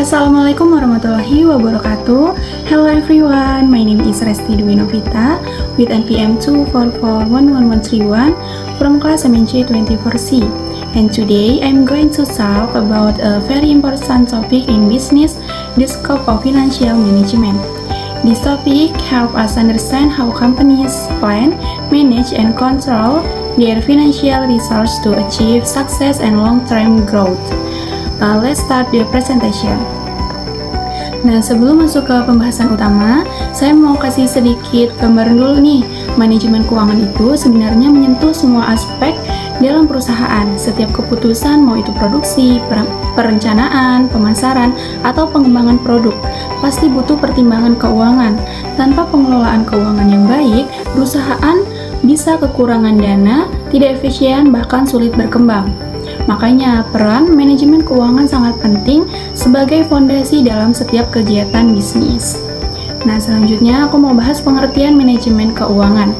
Assalamualaikum warahmatullahi wabarakatuh. Hello everyone, my name is Resti Dwi Novita with NPM 2441131 from class MNC 24C. And today I'm going to talk about a very important topic in business, the scope of financial management. This topic helps us understand how companies plan, manage, and control their financial resources to achieve success and long-term growth. Let's start the presentation. Nah, sebelum masuk ke pembahasan utama, saya mau kasih sedikit gambaran dulu nih. Manajemen keuangan itu sebenarnya menyentuh semua aspek dalam perusahaan. Setiap keputusan, mau itu produksi, perencanaan, pemasaran, atau pengembangan produk, pasti butuh pertimbangan keuangan. Tanpa pengelolaan keuangan yang baik, perusahaan bisa kekurangan dana, tidak efisien, bahkan sulit berkembang. Makanya, peran manajemen keuangan sangat penting sebagai fondasi dalam setiap kegiatan bisnis. Nah, selanjutnya aku mau bahas pengertian manajemen keuangan.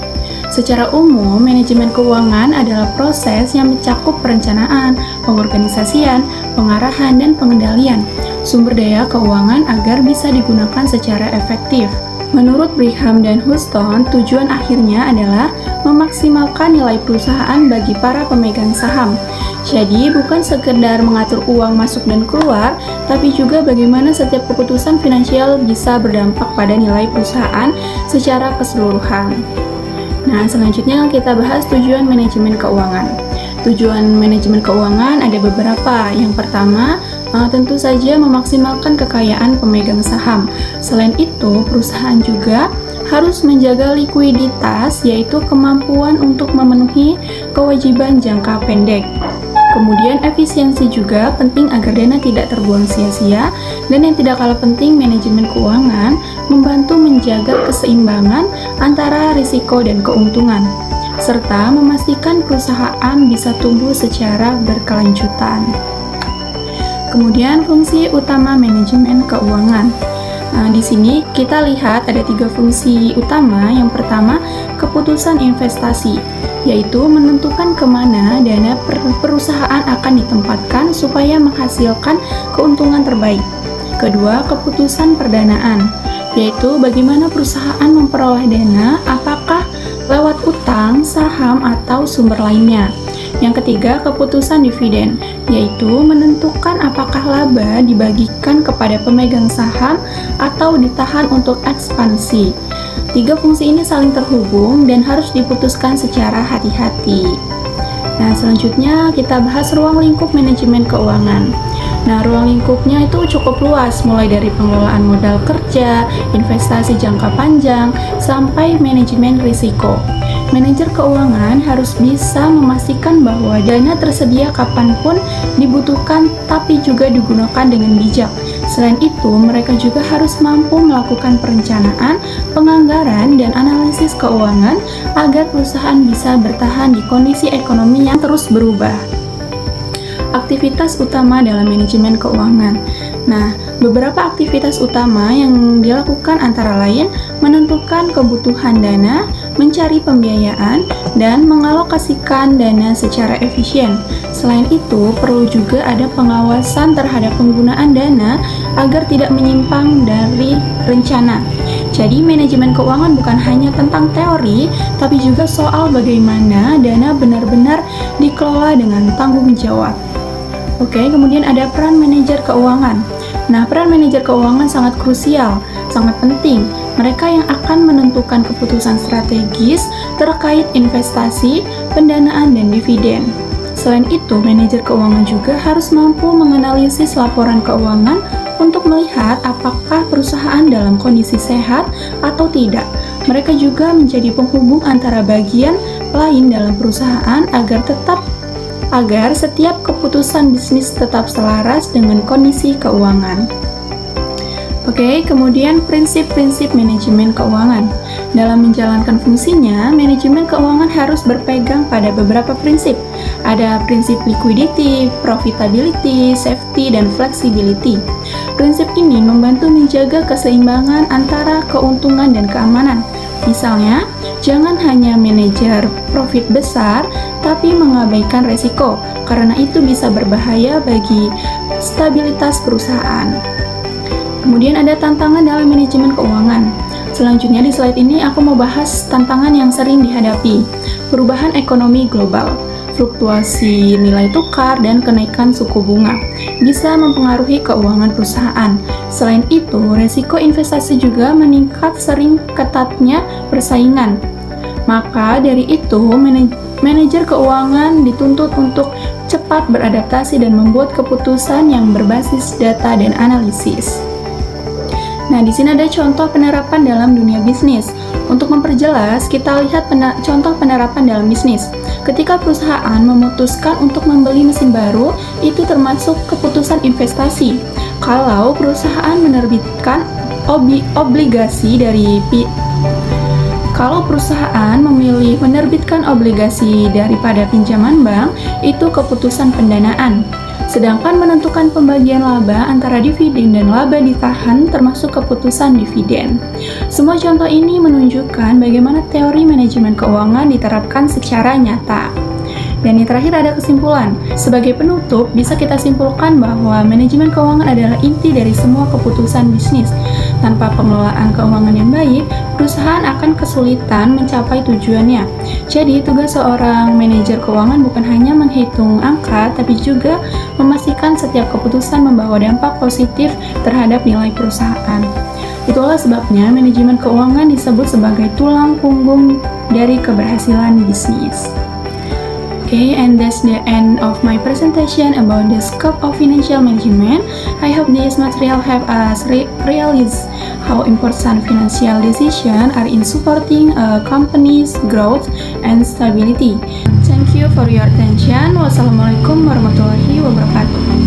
Secara umum, manajemen keuangan adalah proses yang mencakup perencanaan, pengorganisasian, pengarahan, dan pengendalian sumber daya keuangan agar bisa digunakan secara efektif. Menurut Brigham dan Houston, tujuan akhirnya adalah memaksimalkan nilai perusahaan bagi para pemegang saham. Jadi, bukan sekedar mengatur uang masuk dan keluar, tapi juga bagaimana setiap keputusan finansial bisa berdampak pada nilai perusahaan secara keseluruhan. Nah, selanjutnya kita bahas tujuan manajemen keuangan. Tujuan manajemen keuangan ada beberapa. Yang pertama, tentu saja memaksimalkan kekayaan pemegang saham. Selain itu, perusahaan juga harus menjaga likuiditas, yaitu kemampuan untuk memenuhi kewajiban jangka pendek. Kemudian efisiensi juga penting agar dana tidak terbuang sia-sia, dan yang tidak kalah penting, manajemen keuangan membantu menjaga keseimbangan antara risiko dan keuntungan, serta memastikan perusahaan bisa tumbuh secara berkelanjutan. Kemudian fungsi utama manajemen keuangan. Nah, di sini kita lihat ada 3 fungsi utama. Yang pertama, keputusan investasi, yaitu menentukan kemana dana perusahaan akan ditempatkan supaya menghasilkan keuntungan terbaik. Kedua, keputusan perdanaan, yaitu bagaimana perusahaan memperoleh dana, apakah lewat utang, saham, atau sumber lainnya. Yang ketiga, keputusan dividen, yaitu menentukan apakah laba dibagikan kepada pemegang saham atau ditahan untuk ekspansi. 3 fungsi ini saling terhubung dan harus diputuskan secara hati-hati. Nah, selanjutnya kita bahas ruang lingkup manajemen keuangan. Nah, ruang lingkupnya itu cukup luas, mulai dari pengelolaan modal kerja, investasi jangka panjang, sampai manajemen risiko. Manajer keuangan harus bisa memastikan bahwa dana tersedia kapanpun dibutuhkan, tapi juga digunakan dengan bijak. Selain itu, mereka juga harus mampu melakukan perencanaan, penganggaran, dan analisis keuangan agar perusahaan bisa bertahan di kondisi ekonomi yang terus berubah. Aktivitas utama dalam manajemen keuangan. Nah, beberapa aktivitas utama yang dilakukan antara lain menentukan kebutuhan dana, mencari pembiayaan, dan mengalokasikan dana secara efisien. Selain itu, perlu juga ada pengawasan terhadap penggunaan dana agar tidak menyimpang dari rencana. Jadi, manajemen keuangan bukan hanya tentang teori, tapi juga soal bagaimana dana benar-benar dikelola dengan tanggung jawab. Oke, kemudian ada peran manajer keuangan. Nah, peran manajer keuangan sangat krusial, sangat penting. Mereka yang akan menentukan keputusan strategis terkait investasi, pendanaan, dan dividen. Selain itu, manajer keuangan juga harus mampu menganalisis laporan keuangan untuk melihat apakah perusahaan dalam kondisi sehat atau tidak. Mereka juga menjadi penghubung antara bagian lain dalam perusahaan agar setiap keputusan bisnis tetap selaras dengan kondisi keuangan. Oke, kemudian prinsip-prinsip manajemen keuangan. Dalam menjalankan fungsinya, manajemen keuangan harus berpegang pada beberapa prinsip. Ada prinsip liquidity, profitability, safety, dan flexibility. Prinsip ini membantu menjaga keseimbangan antara keuntungan dan keamanan. Misalnya, jangan hanya manajer profit besar, tapi mengabaikan resiko, karena itu bisa berbahaya bagi stabilitas perusahaan. Kemudian ada tantangan dalam manajemen keuangan. Selanjutnya di slide ini aku mau bahas tantangan yang sering dihadapi. Perubahan ekonomi global, fluktuasi nilai tukar, dan kenaikan suku bunga bisa mempengaruhi keuangan perusahaan. Selain itu, resiko investasi juga meningkat sering ketatnya persaingan. Maka dari itu, manajer keuangan dituntut untuk cepat beradaptasi dan membuat keputusan yang berbasis data dan analisis. Nah, di sini ada contoh penerapan dalam dunia bisnis. Untuk memperjelas, kita lihat contoh penerapan dalam bisnis. Ketika perusahaan memutuskan untuk membeli mesin baru, itu termasuk keputusan investasi. Kalau perusahaan menerbitkan obligasi Kalau perusahaan memilih menerbitkan obligasi daripada pinjaman bank, itu keputusan pendanaan. Sedangkan menentukan pembagian laba antara dividen dan laba ditahan termasuk keputusan dividen. Semua contoh ini menunjukkan bagaimana teori manajemen keuangan diterapkan secara nyata. Dan yang terakhir ada kesimpulan. Sebagai penutup, bisa kita simpulkan bahwa manajemen keuangan adalah inti dari semua keputusan bisnis. Tanpa pengelolaan keuangan yang baik, perusahaan akan kesulitan mencapai tujuannya. Jadi, tugas seorang manajer keuangan bukan hanya menghitung angka, tapi juga memastikan setiap keputusan membawa dampak positif terhadap nilai perusahaan. Itulah sebabnya manajemen keuangan disebut sebagai tulang punggung dari keberhasilan bisnis. Okay, and that's the end of my presentation about the scope of financial management. I hope this material help us realize how important financial decisions are in supporting a company's growth and stability. Thank you for your attention. Wassalamualaikum warahmatullahi wabarakatuh.